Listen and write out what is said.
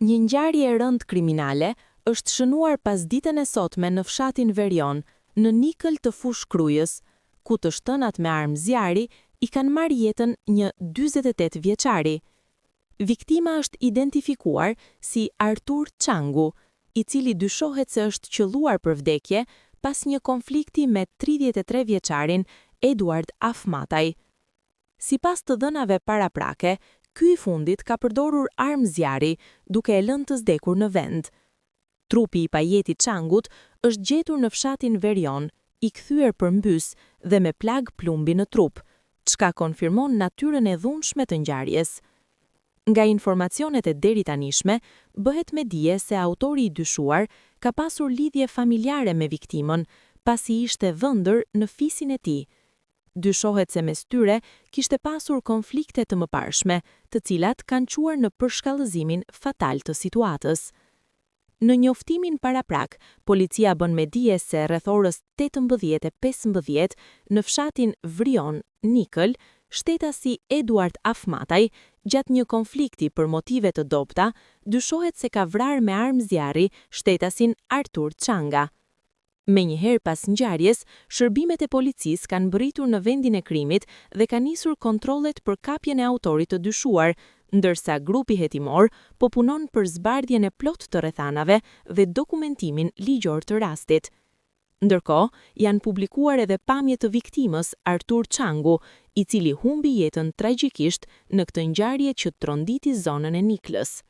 Një ngjarje e rëndë kriminale është shënuar pas ditën e sotme në fshatin Verion, në Nikël të Fushë Krujës, ku të shtënat me armë zjarri i kanë marrë jetën një 48 vjeçari. Viktima është identifikuar si Artur Çangu, i cili dyshohet se është qelluar për vdekje pas një konflikti me 33 vjeçarin Eduard Afmataj. Sipas të dhënave paraprake, ky i fundit ka përdorur armë zjarri duke e lënë të zdekur në vend. Trupi i pajetit Çangut është gjetur në fshatin Verion, i kthyer përmbys dhe me plag plumbi në trup, çka konfirmon natyrën e dhunshme të ngjarjes. Nga informacionet e deritanishme, bëhet me dije se autori i dyshuar ka pasur lidhje familjare me viktimën, pasi ishte vëndër në fisin e tij. Dyshohet se mes tyre kishte pasur konflikte të mëparshme, të cilat kanë quar në përshkallëzimin fatal të situatës. Në njoftimin paraprak, policia bën me dije se rreth orës 18:15 në fshatin Vrion, Nikël, shtetasi Eduard Afmataj, gjatë një konflikti për motive të dobta, dyshohet se ka vrarë me armë zjarri shtetasin Artur Çanga. Menjëherë pas ngjarjes, shërbimet e policisë kanë mbërritur në vendin e krimit dhe kanë nisur kontrollet për kapjen e autorit të dyshuar, ndërsa grupi hetimor po punon për zbardhjen e plot të rrethanave dhe dokumentimin ligjor të rastit. Ndërkohë, janë publikuar edhe pamje të viktimës Artur Çangu, i cili humbi jetën tragjikisht në këtë ngjarje që tronditi zonën e Niklës.